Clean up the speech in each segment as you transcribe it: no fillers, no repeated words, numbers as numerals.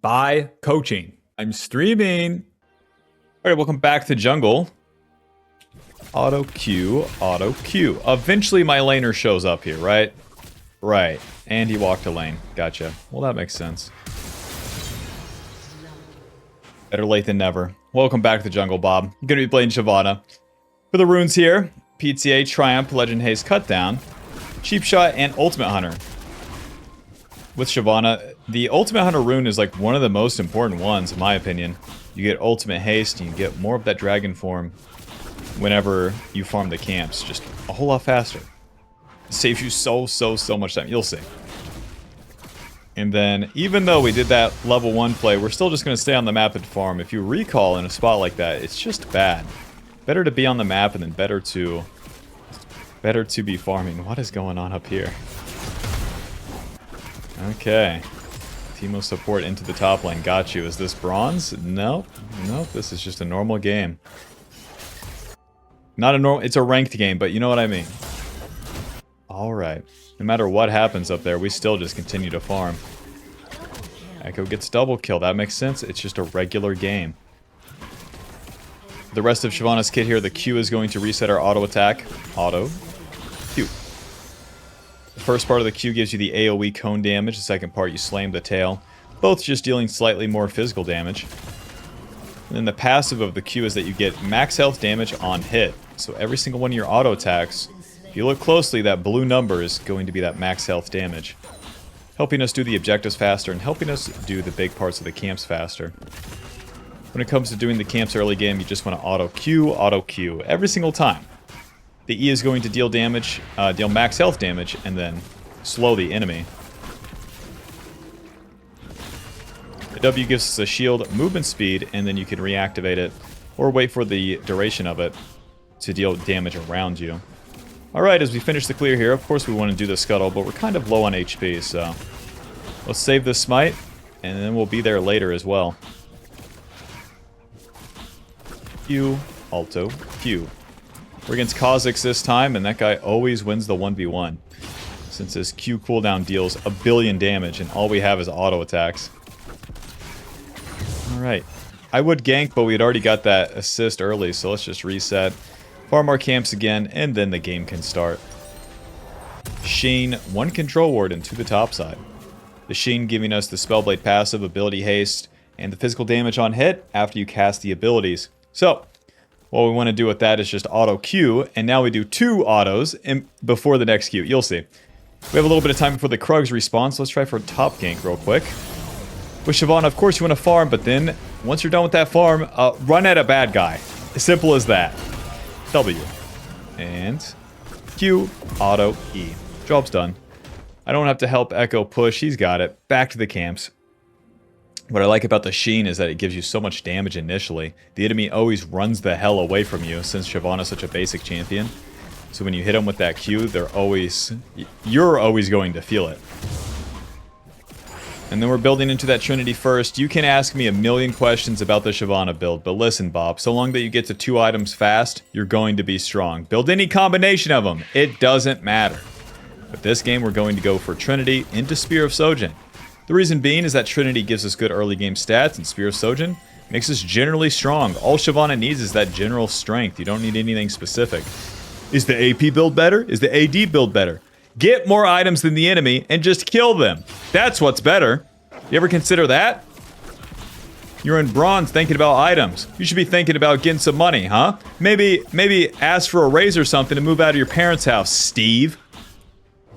by coaching. I'm streaming. All right, welcome back to jungle. Auto Q, auto Q. Eventually my laner shows up here, right? Right. And he walked a lane. Gotcha. Well, that makes sense. Better late than never. Welcome back to the jungle, Bob. I'm gonna be playing SHYVANA. For the runes here, PTA, Triumph, Legend Haste, Cutdown, Cheap Shot, and Ultimate Hunter. With SHYVANA, the Ultimate Hunter rune is like one of the most important ones, in my opinion. You get Ultimate Haste, and you get more of that dragon form whenever you farm the camps. Just a whole lot faster. It saves you so much time. You'll see. And then, even though we did that level 1 play, we're still just going to stay on the map and farm. If you recall in a spot like that, it's just bad. Better to be on the map and then better to be farming. What is going on up here? Okay. Teemo support into the top lane. Got you. Is this bronze? Nope. Nope. This is just a normal game. Not a normal... It's a ranked game, but you know what I mean. Alright. No matter what happens up there, we still just continue to farm. Echo gets double kill. That makes sense. It's just a regular game. The rest of SHYVANA's kit here, the Q is going to reset our auto attack. Auto. Q. The first part of the Q gives you the AoE cone damage. The second part, you slam the tail. Both just dealing slightly more physical damage. And then the passive of the Q is that you get max health damage on hit. So every single one of your auto attacks, if you look closely, that blue number is going to be that max health damage. Helping us do the objectives faster and helping us do the big parts of the camps faster. When it comes to doing the camps early game, you just want to auto Q every single time. The E is going to deal damage, deal max health damage, and then slow the enemy. The W gives us a shield, movement speed, and then you can reactivate it, or wait for the duration of it to deal damage around you. Alright, as we finish the clear here, of course we want to do the scuttle, but we're kind of low on HP, so let's save this smite, and then we'll be there later as well. Q, Alto, Q. We're against Kha'Zix this time, and that guy always wins the 1v1. Since his Q cooldown deals a billion damage, and all we have is auto attacks. Alright. I would gank, but we had already got that assist early, so let's just reset. Farm our camps again, and then the game can start. Sheen, one control ward into the top side. The Sheen giving us the Spellblade passive, ability haste, and the physical damage on hit after you cast the abilities. So, what we want to do with that is just auto Q, and now we do 2 autos before the next Q. You'll see. We have a little bit of time before the Krugs respawn, so let's try for a top gank real quick. With SHYVANA, of course you want to farm, but then, once you're done with that farm, run at a bad guy. As simple as that. W. And Q, auto, E. Job's done. I don't have to help Echo push, he's got it. Back to the camps. What I like about the Sheen is that it gives you so much damage initially. The enemy always runs the hell away from you since SHYVANA is such a basic champion. So when you hit them with that Q, you're always going to feel it. And then we're building into that Trinity first. You can ask me a million questions about the SHYVANA build, but listen, Bob, so long that you get to 2 items fast, you're going to be strong. Build any combination of them. It doesn't matter. But this game, we're going to go for Trinity into Spear of Sojin. The reason being is that Trinity gives us good early game stats, and Spear of Sojin makes us generally strong. All SHYVANA needs is that general strength. You don't need anything specific. Is the AP build better? Is the AD build better? Get more items than the enemy and just kill them. That's what's better. You ever consider that? You're in bronze thinking about items. You should be thinking about getting some money, huh? Maybe ask for a raise or something to move out of your parents' house, Steve.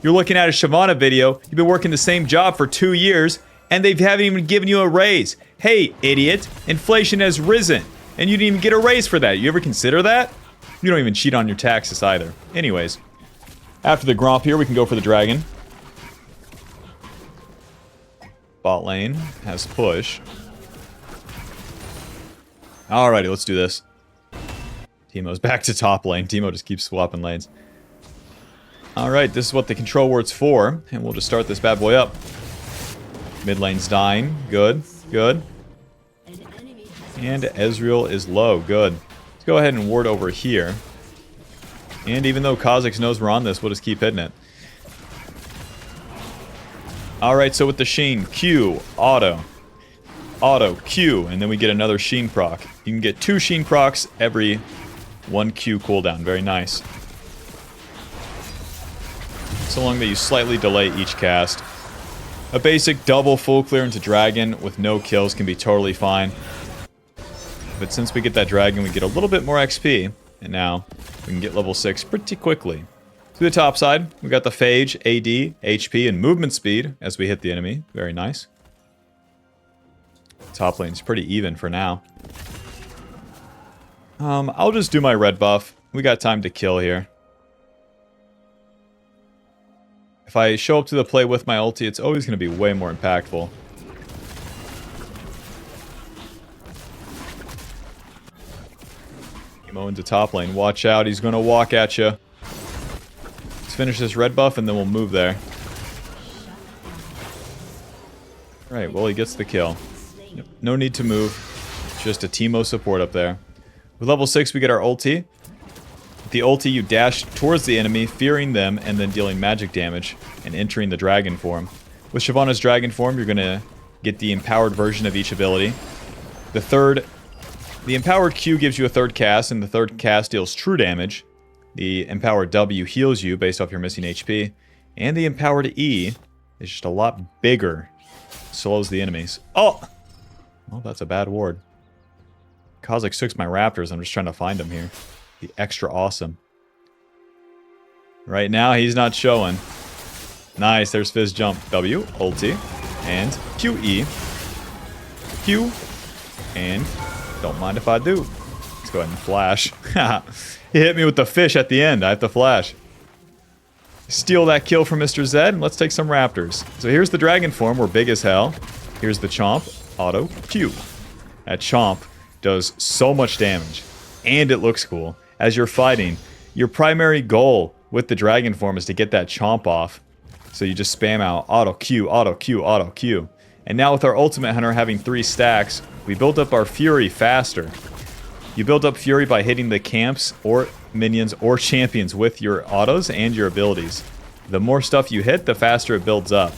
You're looking at a SHYVANA video, you've been working the same job for 2 years, and they haven't even given you a raise. Hey, idiot, inflation has risen, and you didn't even get a raise for that. You ever consider that? You don't even cheat on your taxes either. Anyways, after the Gromp here, we can go for the Dragon. Bot lane has push. Alrighty, let's do this. Teemo's back to top lane. Teemo just keeps swapping lanes. Alright, this is what the control ward's for, and we'll just start this bad boy up. Mid lane's dying. Good, good. And Ezreal is low. Good. Let's go ahead and ward over here. And even though Kha'Zix knows we're on this, we'll just keep hitting it. Alright, so with the Sheen, Q, auto. auto, Q, and then we get another Sheen proc. You can get 2 Sheen procs every 1 Q cooldown. Very nice. So long that you slightly delay each cast. A basic double full clear into dragon with no kills can be totally fine. But since we get that dragon, we get a little bit more XP. And now we can get level 6 pretty quickly. To the top side, we got the Phage, AD, HP, and movement speed as we hit the enemy. Very nice. Top lane's pretty even for now. I'll just do my red buff. We got time to kill here. If I show up to the play with my ulti, it's always going to be way more impactful. Emo into top lane. Watch out, he's going to walk at you. Let's finish this red buff and then we'll move there. Right, well he gets the kill. No need to move. Just a Teemo support up there. With level 6 we get our ulti. With the ulti you dash towards the enemy, fearing them, and then dealing magic damage and entering the dragon form. With SHYVANA's dragon form you're going to get the empowered version of each ability. The empowered Q gives you a third cast, and the third cast deals true damage. The empowered W heals you based off your missing HP. And the empowered E is just a lot bigger. Slows the enemies. Oh! Well, that's a bad ward. Kha'Zix took my raptors. I'm just trying to find him here. The extra awesome. Right now, he's not showing. Nice, there's Fizz jump. W, ulti, and QE. Q, and don't mind if I do. Let's go ahead and flash. He hit me with the fish at the end. I have to flash. Steal that kill from Mr. Zed, and let's take some raptors. So here's the dragon form. We're big as hell. Here's the chomp. Auto Q. That chomp does so much damage. And it looks cool. As you're fighting, your primary goal with the dragon form is to get that chomp off. So you just spam out auto Q, auto Q, auto Q. And now with our ultimate hunter having 3 stacks, we built up our fury faster. You build up fury by hitting the camps or minions or champions with your autos and your abilities. The more stuff you hit, the faster it builds up.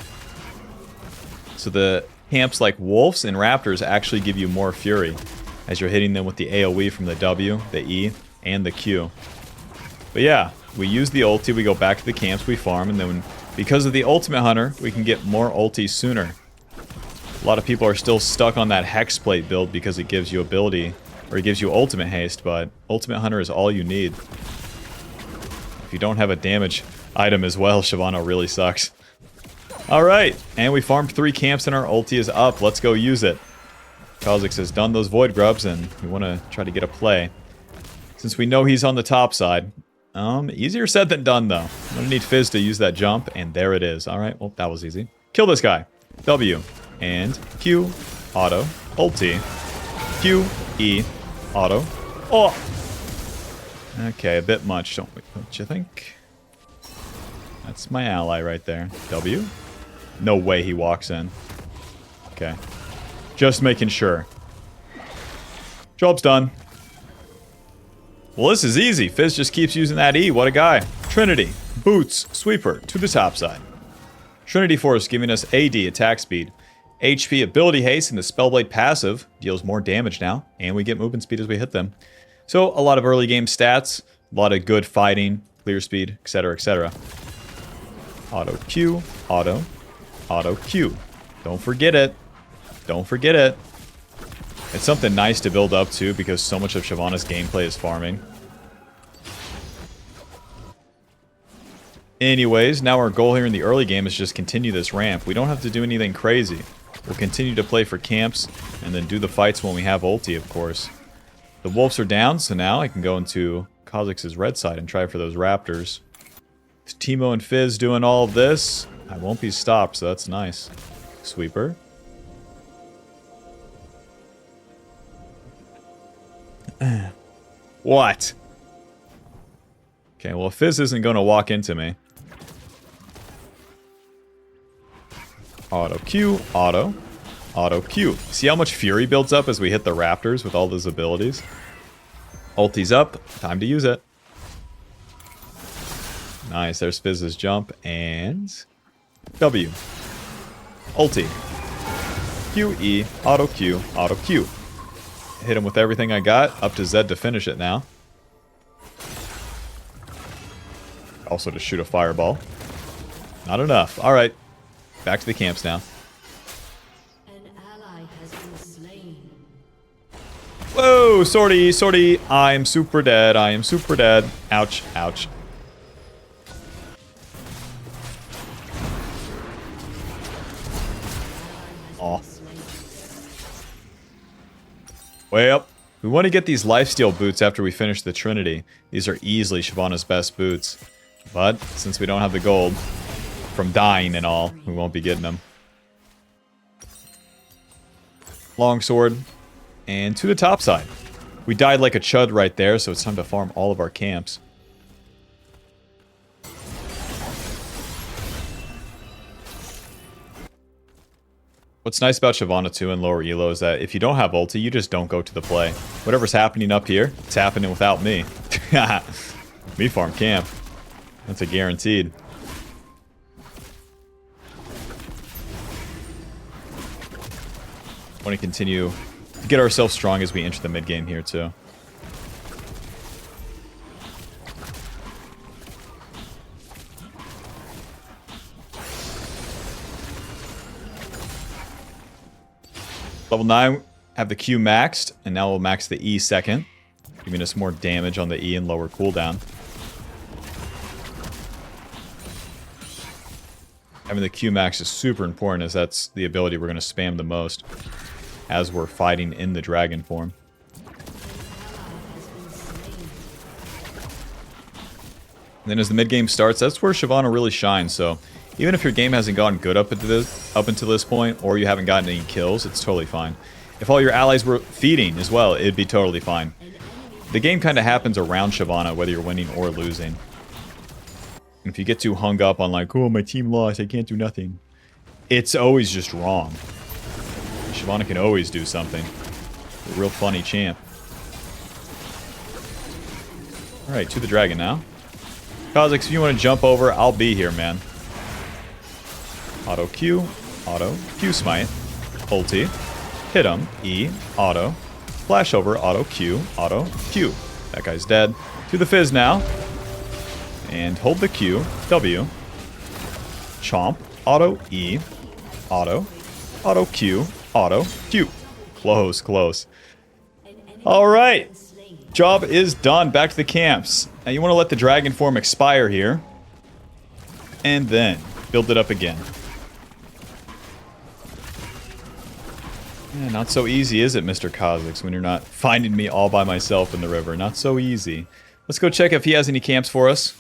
So the camps like wolves and raptors actually give you more fury as you're hitting them with the AoE from the W, the E, and the Q. But yeah, we use the ulti, we go back to the camps, we farm, and then because of the ultimate hunter, we can get more ultis sooner. A lot of people are still stuck on that hex plate build because it gives you ability, or it gives you ultimate haste, but ultimate hunter is all you need. If you don't have a damage item as well, SHYVANA really sucks. Alright, and we farmed 3 camps and our ulti is up. Let's go use it. Kha'Zix has done those void grubs and we want to try to get a play. Since we know he's on the top side. Easier said than done though. I'm gonna need Fizz to use that jump, and there it is. Alright, well that was easy. Kill this guy. W. And Q. Auto. Ulti. Q. E. Auto. Oh! Okay, a bit much, don't you think? That's my ally right there. W. No way he walks in. Okay. Just making sure. Job's done. Well, this is easy. Fizz just keeps using that E. What a guy. Trinity. Boots. Sweeper. To the top side. Trinity Force giving us AD attack speed. HP ability haste and the Spellblade passive deals more damage now. And we get movement speed as we hit them. So, a lot of early game stats. A lot of good fighting. Clear speed. Etc. Etc. Auto Q. Auto. Auto Q. Don't forget it. Don't forget it. It's something nice to build up to because so much of SHYVANA's gameplay is farming. Anyways, now our goal here in the early game is just continue this ramp. We don't have to do anything crazy. We'll continue to play for camps and then do the fights when we have ulti, of course. The wolves are down, so now I can go into Kha'Zix's red side and try for those raptors. With Teemo and Fizz doing all of this, I won't be stopped, so that's nice. Sweeper. What? Okay, well, Fizz isn't going to walk into me. Auto Q, auto, auto Q. See how much fury builds up as we hit the raptors with all those abilities? Ulti's up. Time to use it. Nice. There's Fizz's jump and W. Ulti. Q, E, auto Q, auto Q. Hit him with everything I got. Up to Z to finish it now. Also to shoot a fireball. Not enough. Alright. Back to the camps now. An ally has been slain. Whoa, sortie, sortie. I am super dead. I am super dead. Ouch, ouch. Aw. Well, we want to get these lifesteal boots after we finish the Trinity. These are easily SHYVANA's best boots. But, since we don't have the gold, from dying and all, we won't be getting them. Longsword. And to the top side. We died like a chud right there, so it's time to farm all of our camps. What's nice about SHYVANA 2 and lower elo is that if you don't have ulti, you just don't go to the play. Whatever's happening up here, it's happening without me. Me farm camp. That's a guaranteed. Want to continue to get ourselves strong as we enter the mid game here too. Level 9, have the Q maxed, and now we'll max the E second, giving us more damage on the E and lower cooldown. Having the Q max is super important as that's the ability we're going to spam the most as we're fighting in the dragon form. And then as the mid game starts, that's where SHYVANA really shines, so even if your game hasn't gotten good up until this point, or you haven't gotten any kills, it's totally fine. If all your allies were feeding as well, it'd be totally fine. The game kind of happens around SHYVANA, whether you're winning or losing. And if you get too hung up on like, oh, my team lost, I can't do nothing, it's always just wrong. SHYVANA can always do something. A real funny champ. Alright, to the dragon now. Kha'Zix, if you want to jump over, I'll be here, man. Auto Q, auto, Q smite, ulti, hit him, E, auto, flash over, auto Q, auto, Q. That guy's dead. To the fizz now. And hold the Q, W, chomp, auto, E, auto, auto Q, auto, Q. Close, close. Alright. Job is done. Back to the camps. Now you want to let the dragon form expire here. And then build it up again. Yeah, not so easy, is it, Mr. Kha'Zix, when you're not finding me all by myself in the river? Not so easy. Let's go check if he has any camps for us.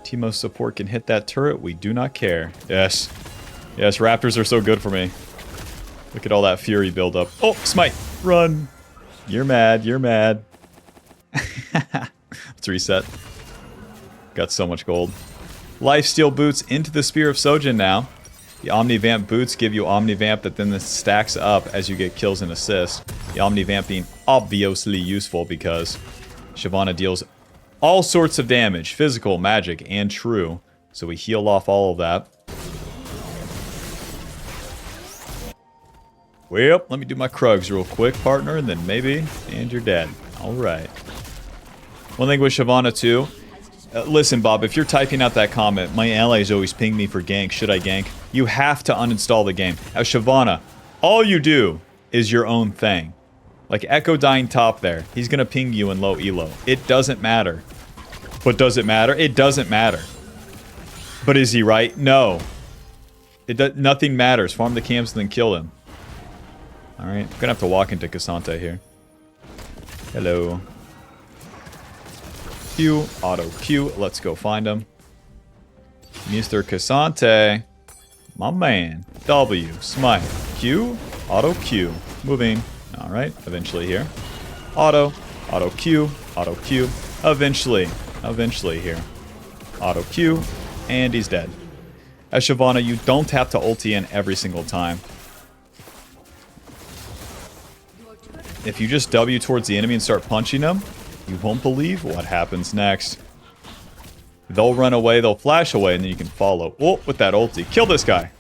Teemo support can hit that turret. We do not care. Yes. Yes, raptors are so good for me. Look at all that fury buildup. Oh, smite. Run. You're mad. You're mad. Let's reset. Got so much gold. Lifesteal boots into the Spear of Sojin now. The Omnivamp boots give you Omnivamp that then stacks up as you get kills and assists. The Omnivamp being obviously useful because SHYVANA deals all sorts of damage, physical, magic, and true. So we heal off all of that. Well, let me do my Krugs real quick, partner, and then maybe, and you're dead. Alright. One thing with SHYVANA too. Listen, Bob, if you're typing out that comment, my allies always ping me for gank. Should I gank? You have to uninstall the game. As SHYVANA, all you do is your own thing. Like Echo dying top there. He's going to ping you in low elo. It doesn't matter. But does it matter? It doesn't matter. But is he right? No. Nothing matters. Farm the camps and then kill him. Alright, I'm going to have to walk into Cassante here. Hello. Q, auto Q. Let's go find him. Mr. Cassante. My man. W, smite. Q, auto Q. Moving. Alright, eventually here. Auto, auto Q, auto Q. Eventually here. Auto Q, and he's dead. As SHYVANA, you don't have to ulti in every single time. If you just W towards the enemy and start punching them, you won't believe what happens next. They'll run away, they'll flash away, and then you can follow. Oh, with that ulti. Kill this guy.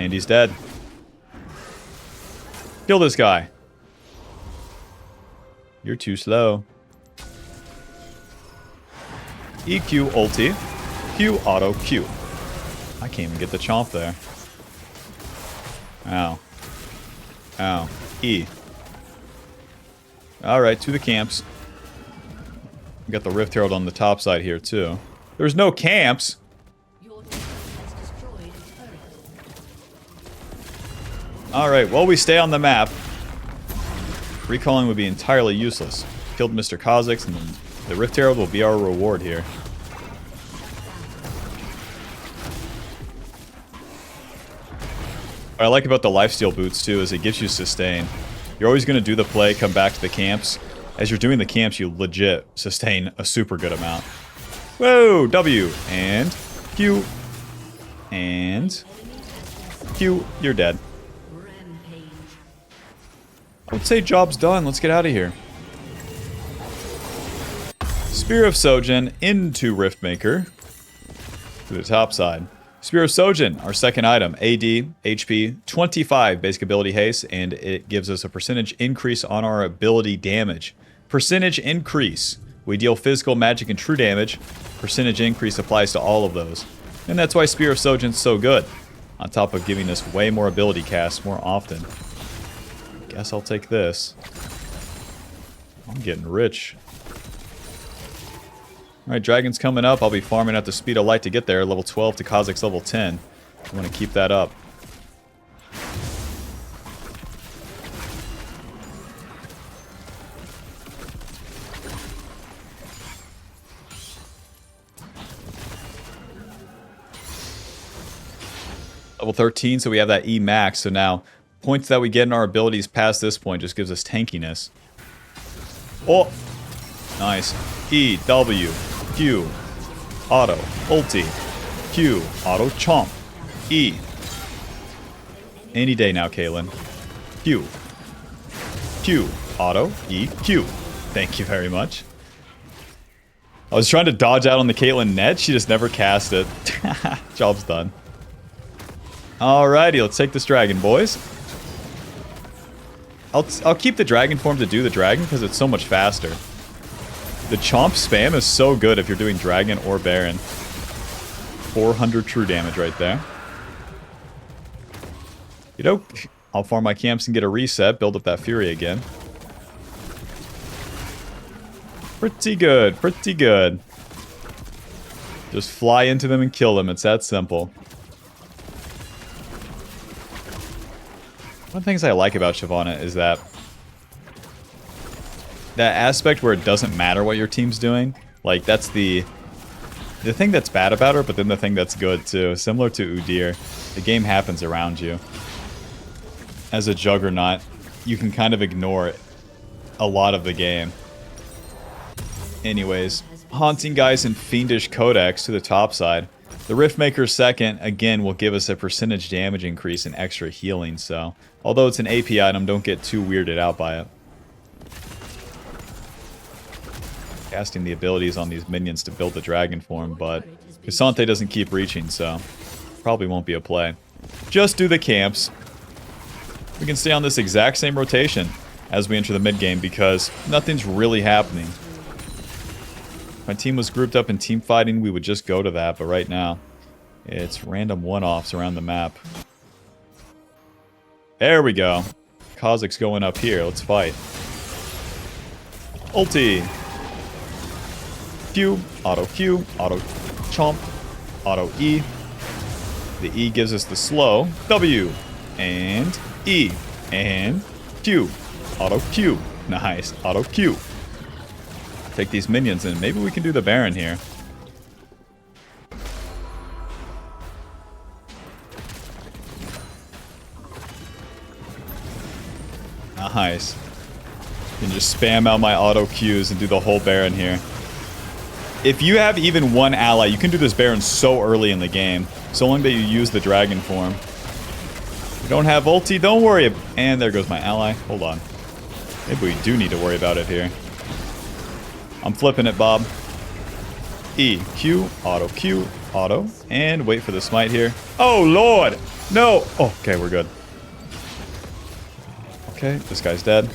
And he's dead. Kill this guy. You're too slow. EQ ulti. Q auto Q. I can't even get the chomp there. Ow. Ow. E. Alright, to the camps. We got the Rift Herald on the top side here, too. There's no camps! Your team has destroyed a turret. Alright, well, we stay on the map. Recalling would be entirely useless. Killed Mr. Kha'Zix, and the Rift Herald will be our reward here. What I like about the lifesteal boots, too, is it gives you sustain. You're always going to do the play, come back to the camps. As you're doing the camps, you legit sustain a super good amount. Whoa! W. And Q. And Q. You're dead. Rampage. I would say job's done. Let's get out of here. Spear of Sojin into Riftmaker. To the top side. Spear of Sojin, our second item. AD, HP, 25 basic ability haste, and it gives us a percentage increase on our ability damage. Percentage increase. We deal physical, magic, and true damage. Percentage increase applies to all of those. And that's why Spear of Sojin's so good. On top of giving us way more ability casts more often. Guess I'll take this. I'm getting rich. Alright, dragon's coming up. I'll be farming at the speed of light to get there. Level 12 to Kha'Zix level 10. I want to keep that up. Level 13, so we have that E max. So now, points that we get in our abilities past this point just gives us tankiness. Oh! Nice. E, W, Q, auto, ulti, Q, auto, chomp, E. Any day now, Kaylin. Q. Q, auto, E, Q. Thank you very much. I was trying to dodge out on the Caitlyn net, she just never cast it. Job's done. Alrighty, let's take this dragon, boys. I'll keep the dragon form to do the dragon because it's so much faster. The chomp spam is so good if you're doing dragon or baron. 400 true damage right there. You know, I'll farm my camps and get a reset, build up that fury again. Pretty good, pretty good. Just fly into them and kill them, it's that simple. One of the things I like about SHYVANA is that aspect where it doesn't matter what your team's doing. Like, that's the thing that's bad about her, but then the thing that's good too. Similar to Udyr, the game happens around you. As a Juggernaut, you can kind of ignore a lot of the game. Anyways, Haunting Guys and Fiendish Codex to the top side. The Riftmaker second, again, will give us a percentage damage increase and extra healing, so... Although it's an AP item, don't get too weirded out by it. Casting the abilities on these minions to build the dragon form, but... Cassante doesn't keep reaching, so... Probably won't be a play. Just do the camps. We can stay on this exact same rotation as we enter the mid-game, because nothing's really happening. If my team was grouped up in team fighting, we would just go to that, but right now, it's random one-offs around the map. There we go. Kha'Zix going up here. Let's fight. Ulti. Q, auto, auto chomp, auto E. The E gives us the slow. W, and E, and Q, auto Q. Nice, auto Q. Take these minions and maybe we can do the Baron here. Nice. You can just spam out my auto Qs and do the whole Baron here. If you have even one ally, you can do this Baron so early in the game. So long that you use the dragon form. If you don't have ulti, don't worry. And there goes my ally. Hold on. Maybe we do need to worry about it here. I'm flipping it, Bob. E, Q, auto Q, auto, and wait for the smite here. Oh, Lord! No! Oh, okay, we're good. Okay, this guy's dead.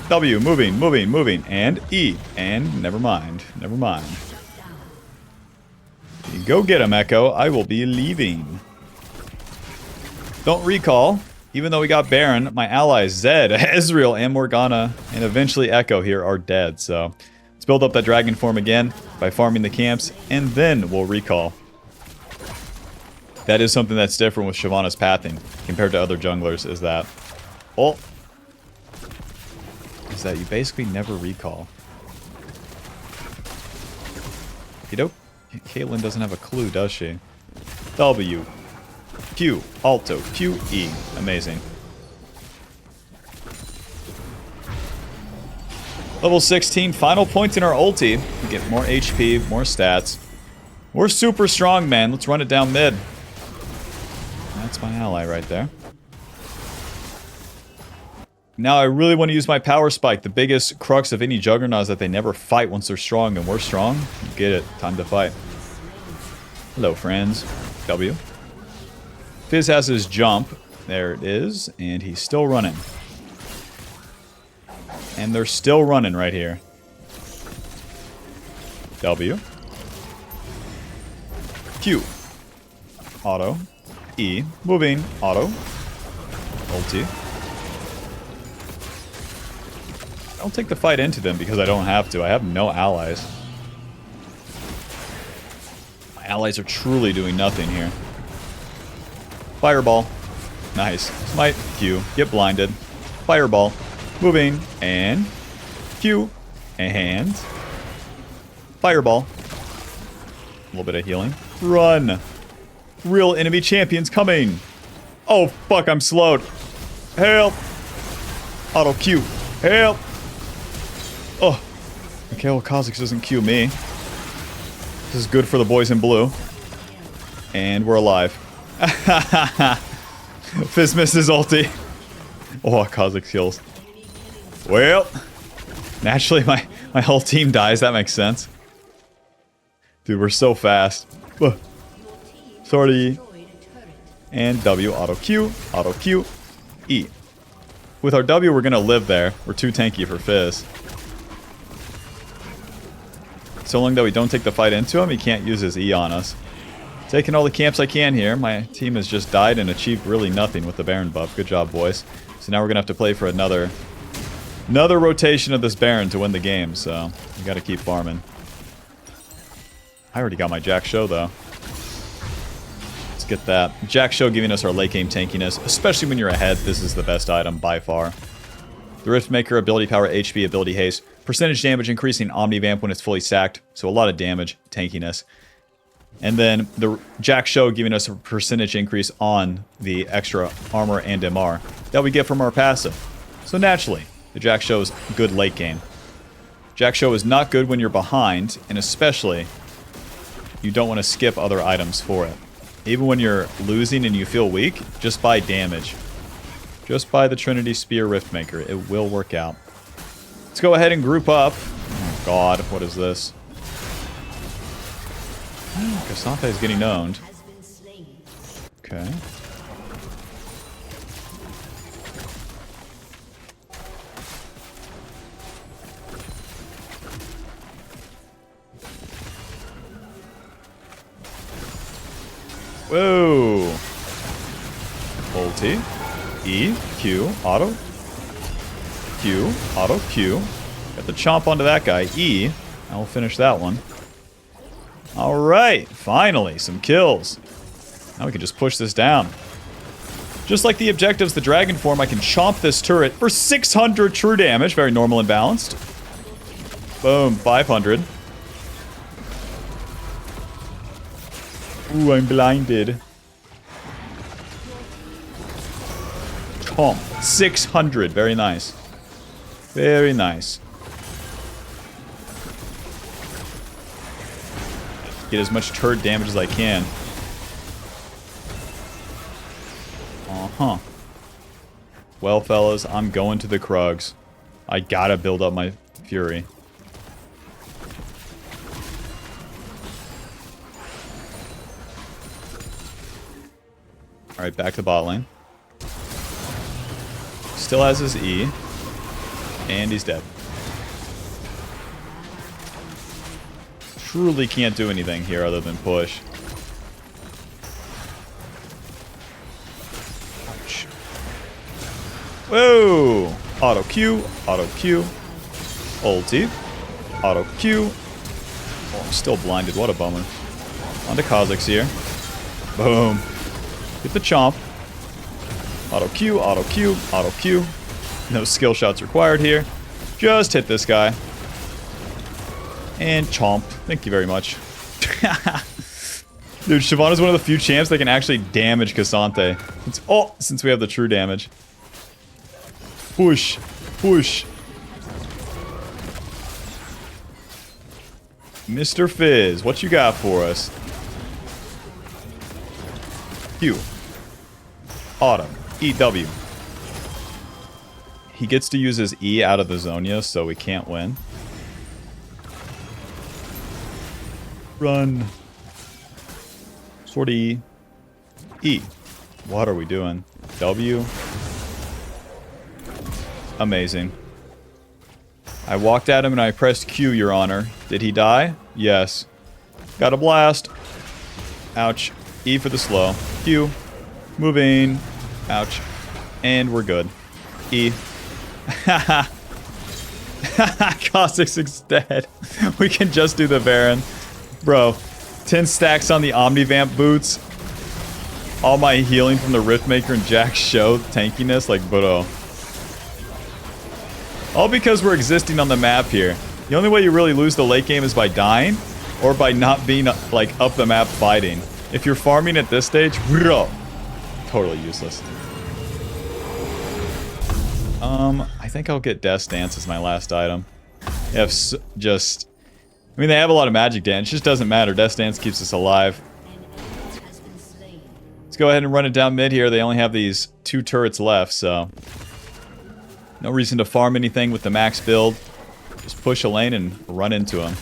W, moving, moving, moving, and E, and never mind, never mind. You go get him, Echo. I will be leaving. Don't recall. Even though we got Baron, my allies Zed, Ezreal, and Morgana, and eventually Echo here are dead. So let's build up that dragon form again by farming the camps, and then we'll recall. That is something that's different with SHYVANA's pathing compared to other junglers, is that... Oh! Is that you basically never recall. You know, Caitlyn doesn't have a clue, does she? W. Q. Alto. Q. E. Amazing. Level 16. Final point in our ulti. We get more HP, more stats. We're super strong, man. Let's run it down mid. That's my ally right there. Now I really want to use my power spike. The biggest crux of any juggernaut is that they never fight once they're strong, and we're strong. Get it. Time to fight. Hello, friends. W. Fizz has his jump. There it is. And he's still running. And they're still running right here. W. Q. Auto. E. Moving. Auto. Ulti. I'll take the fight into them because I don't have to. I have no allies. My allies are truly doing nothing here. Fireball. Nice. Smite. Q. Get blinded. Fireball. Moving. And Q. And Fireball. A little bit of healing. Run. Real enemy champions coming. Oh, fuck. I'm slowed. Help. Auto Q. Help. Oh. Okay, well, Kha'Zix doesn't Q me. This is good for the boys in blue. And we're alive. Fizz missed his ulti. Oh, Kha'Zix heals. Well, naturally my whole team dies. That makes sense. Dude, we're so fast. Sorry. And W, auto Q, E. With our W, we're gonna live there. We're too tanky for Fizz. So long that we don't take the fight into him, he can't use his E on us. Taking all the camps I can here. My team has just died and achieved really nothing with the Baron buff. Good job, boys. So now we're gonna have to play for another rotation of this Baron to win the game. So we gotta keep farming. I already got my Jack Show though. Let's get that. Jack Show giving us our late game tankiness. Especially when you're ahead, this is the best item by far. The Riftmaker, ability power, HP, ability haste. Percentage damage increasing Omnivamp when it's fully stacked. So a lot of damage, tankiness. And then the Jack Show giving us a percentage increase on the extra armor and MR that we get from our passive. So naturally, the Jack Show is good late game. Jack Show is not good when you're behind, and especially you don't want to skip other items for it. Even when you're losing and you feel weak, just buy damage. Just buy the Trinity Spear Riftmaker. It will work out. Let's go ahead and group up. Oh god, what is this? Cassandra is getting owned. Okay. Whoa. Ulti. E. Q. Auto. Q. Auto. Q. Got the chomp onto that guy. E. I will finish that one. Alright. Finally. Some kills. Now we can just push this down. Just like the objectives, the dragon form, I can chomp this turret for 600 true damage. Very normal and balanced. Boom. 500. Ooh, I'm blinded. Chomp. 600. Very nice. Very nice. Get as much turret damage as I can. Uh-huh. Well, fellas, I'm going to the Krugs. I gotta build up my fury. Alright, back to bot lane. Still has his E. And he's dead. Truly can't do anything here other than push. Ouch. Whoa! Auto Q, auto Q. Ulti. Auto Q. Oh, I'm still blinded. What a bummer. On to Kha'Zix here. Boom. Get the chomp. Auto Q, auto Q, auto Q. No skill shots required here. Just hit this guy. And chomp. Thank you very much. Dude, SHYVANA's one of the few champs that can actually damage Cassante. Since we have the true damage. Push. Push. Mr. Fizz, what you got for us? Q. Autumn. EW. He gets to use his E out of the Zonia, so we can't win. Run. Sword E. E. What are we doing? W. Amazing. I walked at him and I pressed Q, Your Honor. Did he die? Yes. Got a blast. Ouch. E for the slow. Q. Moving. Ouch. And we're good. E. Haha. Kha'Zix is dead. We can just do the Baron. Bro, 10 stacks on the Omnivamp boots. All my healing from the Riftmaker and Jack's show tankiness, like, bro. All because we're existing on the map here. The only way you really lose the late game is by dying, or by not being, like, up the map fighting. If you're farming at this stage, bro, totally useless. I think I'll get Death's Dance as my last item. If just... I mean, they have a lot of magic dance. It just doesn't matter. Death's Dance keeps us alive. Let's go ahead and run it down mid here. They only have these 2 turrets left, so... no reason to farm anything with the max build. Just push a lane and run into them.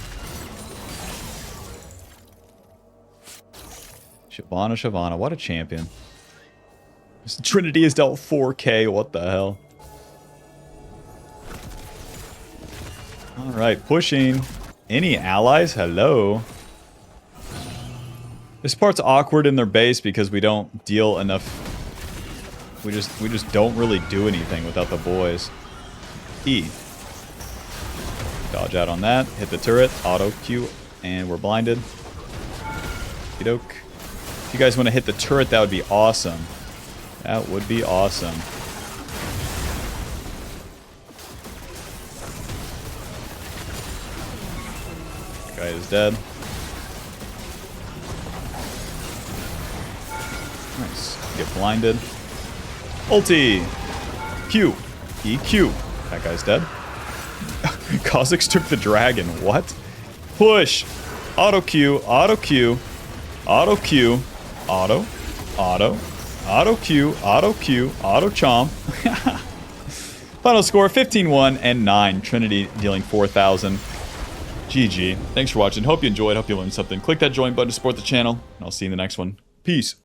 SHYVANA, what a champion. Trinity has dealt 4k, what the hell? Alright, pushing. Any allies? Hello. This part's awkward in their base because we don't deal enough. We just don't really do anything without the boys. E. Dodge out on that. Hit the turret. Auto Q. And we're blinded. Doke. If you guys want to hit the turret, that would be awesome. That would be awesome. Guy is dead. Nice. Get blinded. Ulti! Q. EQ. That guy's dead. Kha'Zix took the dragon. What? Push! Auto Q. Auto Q. Auto Q. Auto. Auto. Auto Q. Auto Q. Auto Chomp. Final score 15-1 and 9. Trinity dealing 4,000. GG. Thanks for watching. Hope you enjoyed. Hope you learned something. Click that join button to support the channel. And I'll see you in the next one. Peace.